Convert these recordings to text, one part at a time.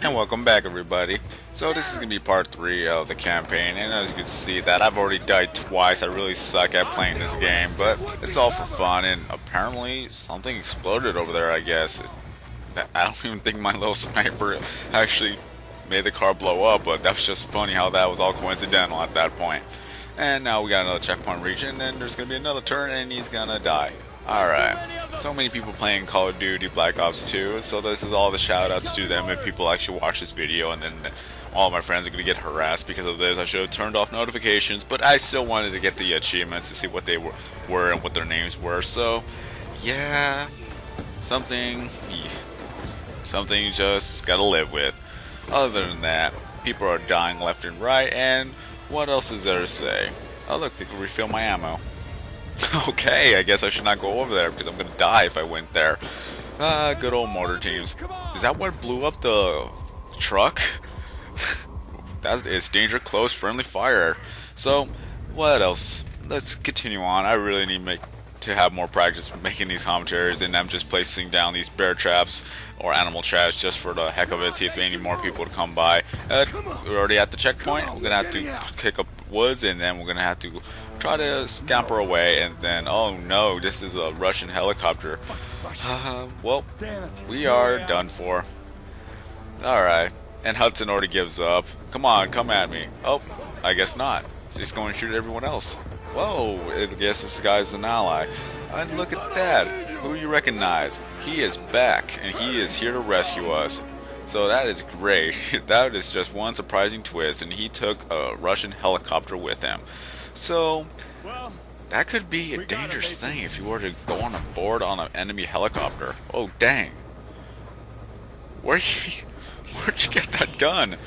And welcome back, everybody. So this is going to be part 3 of the campaign, and as you can see that I've already died twice. I really suck at playing this game, but it's all for fun, and apparently something exploded over there, I guess. I don't even think my little sniper actually made the car blow up, but that was just funny how that was all coincidental at that point. And now we got another checkpoint region, and there's going to be another turn, and he's going to die. Alright, so many people playing Call of Duty Black Ops 2, so this is all the shoutouts to them if people actually watch this video, and then all my friends are going to get harassed because of this. I should have turned off notifications, but I still wanted to get the achievements to see what they were and what their names were, so yeah, something you just gotta live with. Other than that, people are dying left and right, and what else is there to say? Oh look, I can refill my ammo. Okay, I guess I should not go over there because I'm gonna die if I went there. Good old mortar teams. Is that what blew up the truck? It's danger close, friendly fire. So, what else? Let's continue on. I really need to have more practice making these commentaries, and I'm just placing down these bear traps or animal traps just for the heck of it, see if any more people would come by. We're already at the checkpoint. We're gonna have to kick up woods, and then we're gonna have to try to scamper away, and then oh no, this is a Russian helicopter. Well, we are done for. Alright, and Hudson already gives up. Come on, come at me. Oh, I guess not. He's going to shoot everyone else. Whoa, I guess this guy's an ally. And look at that. Who do you recognize? He is back, and he is here to rescue us. So that is great. That is just one surprising twist, and he took a Russian helicopter with him. So, that could be a dangerous thing if you were to go on board on an enemy helicopter. Oh, dang. Where'd you get that gun?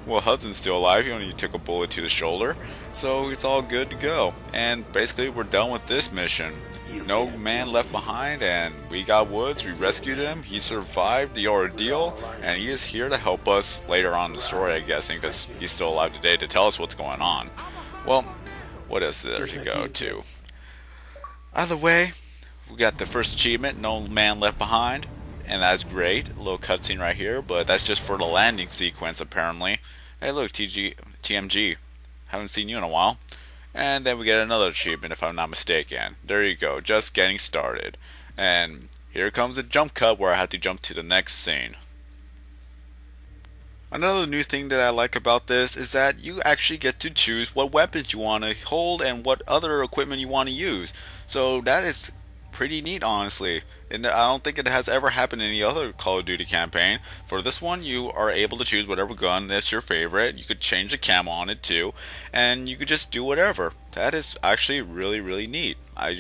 Well, Hudson's still alive. He only took a bullet to the shoulder. So, it's all good to go. And basically, we're done with this mission. No man left behind, and we got Woods. We rescued him. He survived the ordeal, and he is here to help us later on in the story, I'm guessing, because he's still alive today to tell us what's going on. Well, what else is there to go to? Either way, we got the first achievement, no man left behind, and that's great. A little cutscene right here, but that's just for the landing sequence, apparently. Hey, look, TMG. Haven't seen you in a while. And then we get another achievement, if I'm not mistaken. There you go, just getting started. And here comes a jump cut where I have to jump to the next scene. Another new thing that I like about this is that you actually get to choose what weapons you want to hold and what other equipment you want to use. So that is pretty neat, honestly. And I don't think it has ever happened in any other Call of Duty campaign. For this one, you are able to choose whatever gun that's your favorite. You could change the camo on it too, and you could just do whatever. That is actually really, really neat. I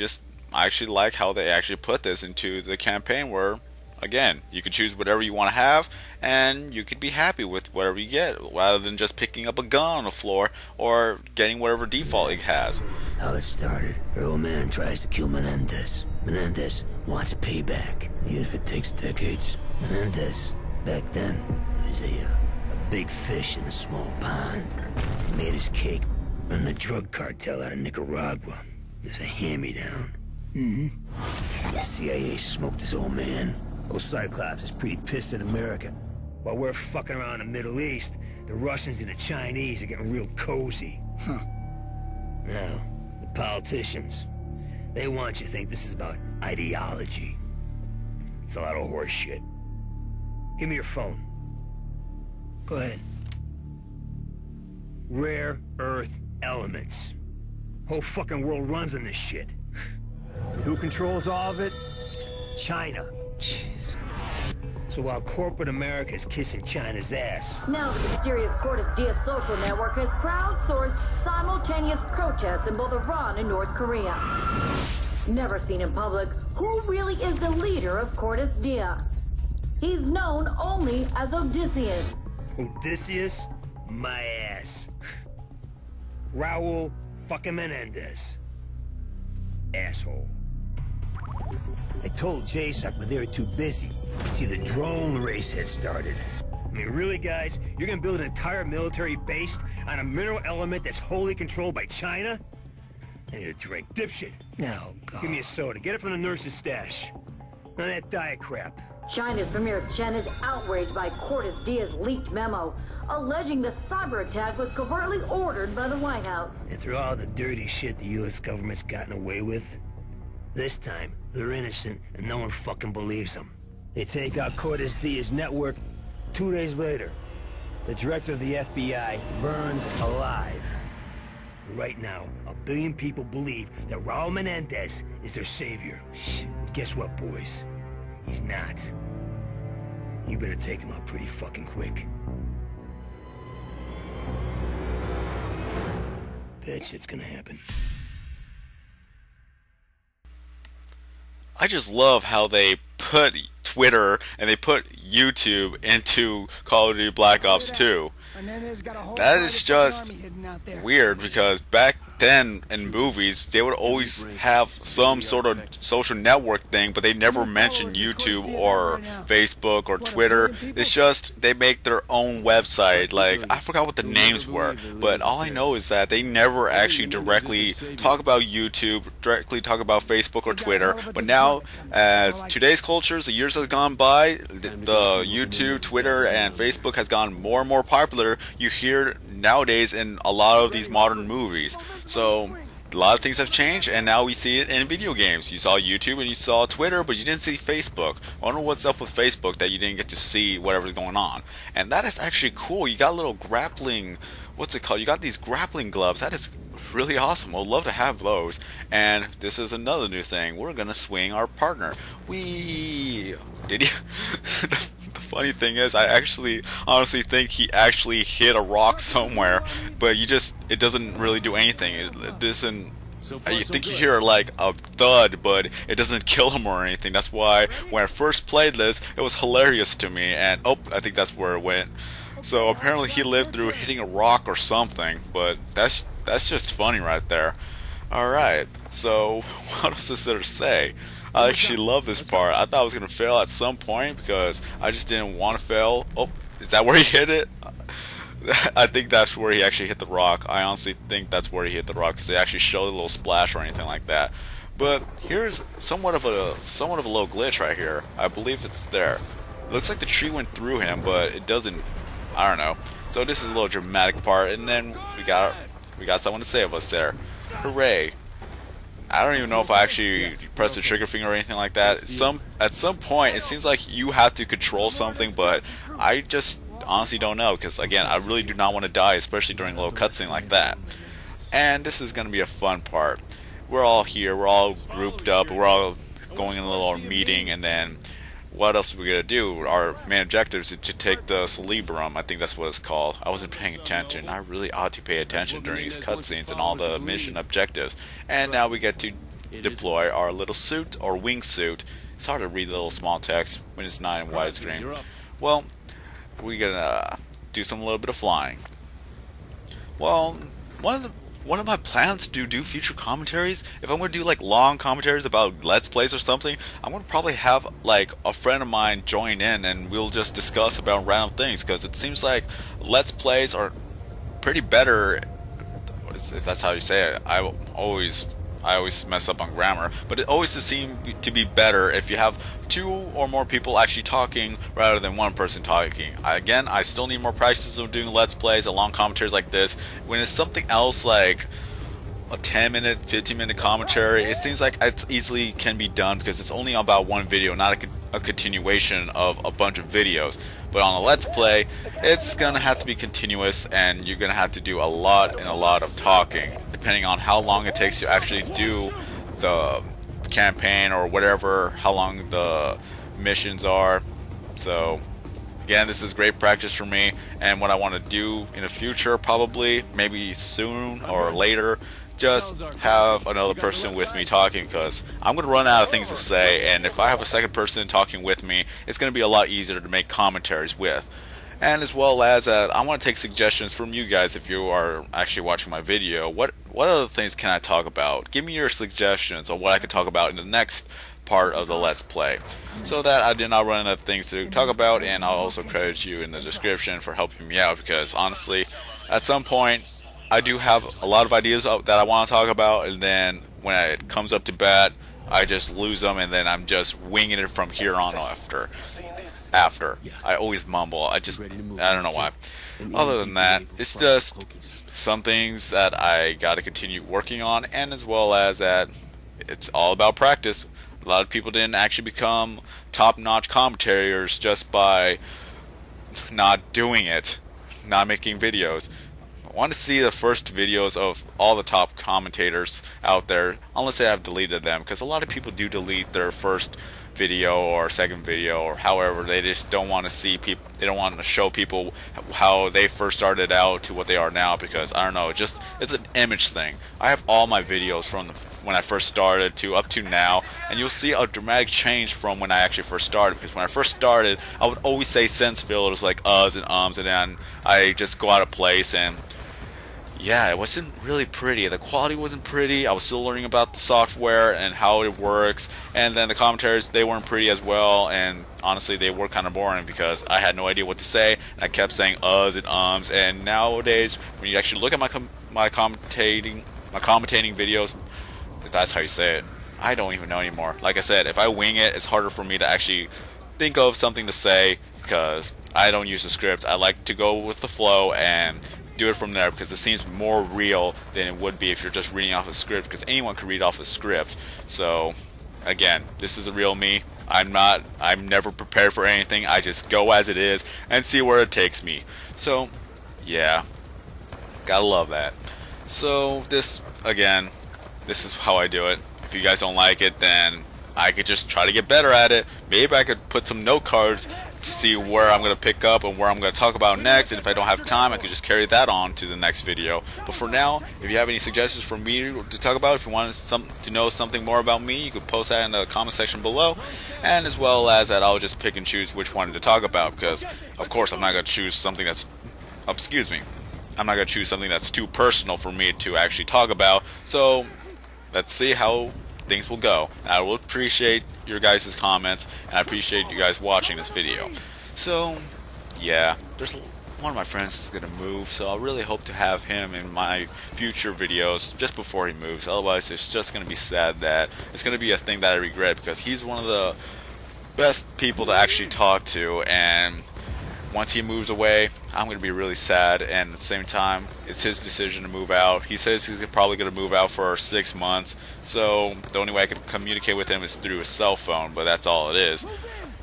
actually like how they actually put this into the campaign where, again, you can choose whatever you want to have, and you could be happy with whatever you get, rather than just picking up a gun on the floor or getting whatever default it has. How it started. Her old man tries to kill Menendez. Menendez wants payback, even if it takes decades. Menendez, back then, was a big fish in a small pond. He made his cake, running a drug cartel out of Nicaragua. It was a hand-me-down. The CIA smoked his old man. Old Cyclops is pretty pissed at America. While we're fucking around the Middle East, the Russians and the Chinese are getting real cozy. Now, the politicians, they want you to think this is about ideology. It's a lot of horse shit. Give me your phone. Go ahead. Rare earth elements. Whole fucking world runs on this shit. Who controls all of it? China. So while corporate America is kissing China's ass... Now the mysterious Cortes Diaz social network has crowdsourced simultaneous protests in both Iran and North Korea. Never seen in public, who really is the leader of Cortes Diaz? He's known only as Odysseus. Odysseus? My ass. Raul fucking Menendez. Asshole. I told JSOC, but they were too busy. See, the drone race had started. I mean, really, guys? You're gonna build an entire military based on a mineral element that's wholly controlled by China? I need a drink. Dipshit. No, God. Give me a soda. Get it from the nurse's stash. None of that diet crap. China's Premier Chen is outraged by Cortes Diaz's leaked memo, alleging the cyber attack was covertly ordered by the White House. And through all the dirty shit the U.S. government's gotten away with, this time, they're innocent and no one fucking believes them. They take out Cortes Diaz's network 2 days later. The director of the FBI burned alive. Right now, 1 billion people believe that Raul Menendez is their savior. Guess what, boys? He's not. You better take him out pretty fucking quick. Bad shit's gonna happen. I just love how they put Twitter and they put YouTube into Call of Duty Black Ops 2. That is just weird because back then in movies they would always have some sort of social network thing, but they never mentioned YouTube or Facebook or Twitter. It's just they make their own website. Like, I forgot what the names were, but all I know is that they never actually directly talk about YouTube, directly talk about Facebook or Twitter. But now, as today's cultures, the years has gone by, the YouTube, Twitter, and Facebook has gotten more and more popular. You hear nowadays in a lot of these modern movies. So a lot of things have changed, and now we see it in video games. You saw YouTube and you saw Twitter, but you didn't see Facebook. I wonder what's up with Facebook that you didn't get to see whatever's going on. And that is actually cool. You got little grappling, what's it called? You got these grappling gloves. That is really awesome. I'd love to have those. And this is another new thing. We're gonna swing our partner. Did he? The funny thing is, I actually honestly think he actually hit a rock somewhere, but it doesn't really do anything. It doesn't. I think you hear like a thud, but it doesn't kill him or anything. That's why when I first played this, it was hilarious to me. And oh, I think that's where it went. So apparently he lived through hitting a rock or something, but that's just funny right there. Alright, so what else is there to say? I actually love this part. I thought I was going to fail at some point because I just didn't want to fail. Oh, is that where he hit it? I think that's where he actually hit the rock. I honestly think that's where he hit the rock because they actually showed a little splash or anything like that. But here's somewhat of a little glitch right here. I believe it's there. It looks like the tree went through him, but it doesn't. I don't know. So this is a little dramatic part, and then we got someone to save us there. Hooray! I don't even know if I actually pressed the trigger finger or anything like that. At some point, it seems like you have to control something, but I just honestly don't know because again, I really do not want to die, especially during a little cutscene like that. And this is going to be a fun part. We're all here. We're all grouped up. We're all going in a little meeting, and then what else are we going to do? Our main objective is to take the Cerebrum. I think that's what it's called. I wasn't paying attention. I really ought to pay attention during these cutscenes and all the mission objectives. And now we get to deploy our little suit, or wingsuit. It's hard to read the little small text when it's not in widescreen. Well, we're going to do some little bit of flying. Well, one of my plans to do future commentaries, if I'm going to do like long commentaries about Let's Plays or something, I'm going to probably have like a friend of mine join in and we'll just discuss about random things, because it seems like Let's Plays are pretty better, if that's how you say it. I always mess up on grammar, but it always seems to be better if you have 2 or more people actually talking rather than one person talking. Again, I still need more practice of doing Let's Plays and long commentaries like this. When it's something else like a 10-minute, 15-minute commentary, it seems like it easily can be done because it's only about one video, not a continuation of a bunch of videos. But on a Let's Play, it's gonna have to be continuous, and you're gonna have to do a lot of talking, depending on how long it takes to actually do the campaign or whatever, how long the missions are. So again, this is great practice for me, and what I want to do in the future, probably maybe soon or later, just have another person with me talking, because I'm going to run out of things to say, and if I have a second person talking with me, it's going to be a lot easier to make commentaries with. And as well as I want to take suggestions from you guys if you are actually watching my video. What other things can I talk about? Give me your suggestions on what I could talk about in the next part of the Let's Play, so that I did not run out of things to talk about. And I'll also credit you in the description for helping me out, because honestly, at some point, I do have a lot of ideas that I want to talk about, and then when it comes up to bat, I just lose them, and then I'm just winging it from here on after. I always mumble. I don't know why. Other than that, it's just some things that I got to continue working on, and as well as that it's all about practice. A lot of people didn't actually become top-notch commentators just by not doing it, not making videos. I want to see the first videos of all the top commentators out there, unless they have deleted them, because a lot of people do delete their first video or second video, or however, they just don't want to see people, they don't want to show people how they first started out to what they are now, because I don't know, it's an image thing. I have all my videos from when I first started to up to now, and you'll see a dramatic change from when I actually first started, because when I first started, I would always say sense fillers like uhs and ums, and then I just go out of place, and yeah, it wasn't really pretty. The quality wasn't pretty. I was still learning about the software and how it works. And then the commentaries, they weren't pretty as well. And honestly, they were kind of boring because I had no idea what to say. And I kept saying uhs and ums. And nowadays, when you actually look at my commentating videos, if that's how you say it, I don't even know anymore. Like I said, if I wing it, it's harder for me to actually think of something to say because I don't use a script. I like to go with the flow and do it from there because it seems more real than it would be if you're just reading off a script, because anyone can read off a script. So again, this is a real me. I'm never prepared for anything. I just go as it is and see where it takes me. So yeah, gotta love that. So this is how I do it. If you guys don't like it, then I could just try to get better at it. Maybe I could put some note cards to see where I'm going to pick up and where I'm going to talk about next, and if I don't have time, I could just carry that on to the next video. But for now, if you have any suggestions for me to talk about, if you want to know something more about me, you could post that in the comment section below, and as well as that, I'll just pick and choose which one to talk about, because of course I'm not going to choose something that's I'm not going to choose something that's too personal for me to actually talk about. So let's see how things will go. I will appreciate your guys' comments, and I appreciate you guys watching this video. So yeah, there's one of my friends is going to move, so I really hope to have him in my future videos just before he moves. Otherwise, it's just going to be sad that it's going to be a thing that I regret, because he's one of the best people to actually talk to, and once he moves away, I'm going to be really sad, and at the same time, it's his decision to move out. He says he's probably going to move out for 6 months, so the only way I can communicate with him is through his cell phone, but that's all it is.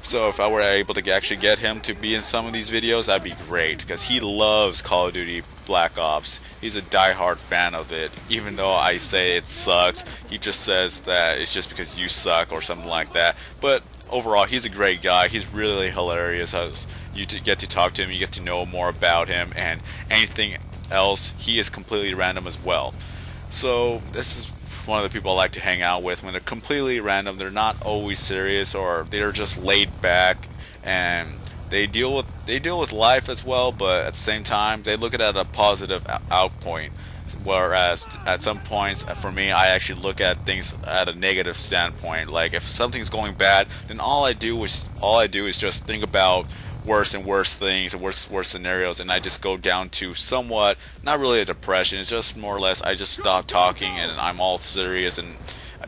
So if I were able to actually get him to be in some of these videos, that'd be great, because he loves Call of Duty Black Ops. He's a die-hard fan of it. Even though I say it sucks, he just says that it's just because you suck or something like that. But overall, he's a great guy. He's really hilarious. You get to talk to him, you get to know more about him, and anything else, he is completely random as well. So this is one of the people I like to hang out with. When they're completely random, they're not always serious, or they're just laid back, and they deal with life as well, but at the same time, they look at it at a positive outpoint. Whereas at some points, for me, I actually look at things at a negative standpoint. Like if something's going bad, then all I do is just think about worse and worse things and worse scenarios, and I just go down to somewhat, not really a depression, it's just more or less I just stop talking and I'm all serious, and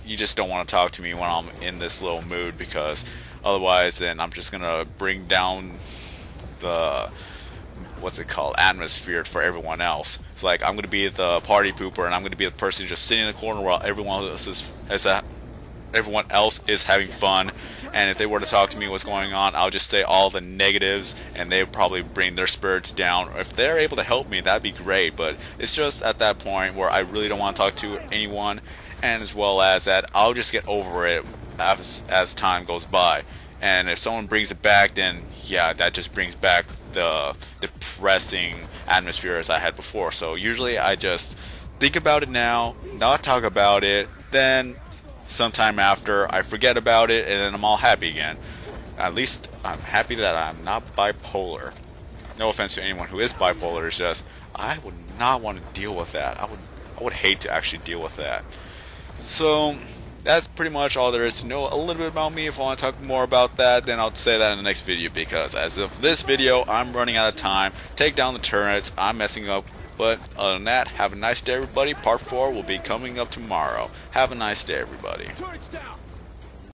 you just don't want to talk to me when I'm in this little mood, because otherwise then I'm just gonna bring down the atmosphere for everyone else. It's like I'm gonna be the party pooper, and I'm gonna be the person just sitting in the corner while everyone else is having fun. And if they were to talk to me what's going on, I'll just say all the negatives, and they would probably bring their spirits down. If they're able to help me, that'd be great, but it's just at that point where I really don't want to talk to anyone, and as well as that, I'll just get over it as time goes by. And if someone brings it back, then yeah, that just brings back the depressing atmosphere as I had before. So usually I just think about it now, not talk about it, then sometime after I forget about it, and then I'm all happy again. At least I'm happy that I'm not bipolar. No offense to anyone who is bipolar, it's just I would not want to deal with that. I would hate to actually deal with that. So that's pretty much all there is to know a little bit about me. If I want to talk more about that, then I'll say that in the next video, because as of this video, I'm running out of time. Take down the turrets, I'm messing up. But other than that, have a nice day, everybody. Part 4 will be coming up tomorrow. Have a nice day, everybody. Turrets down.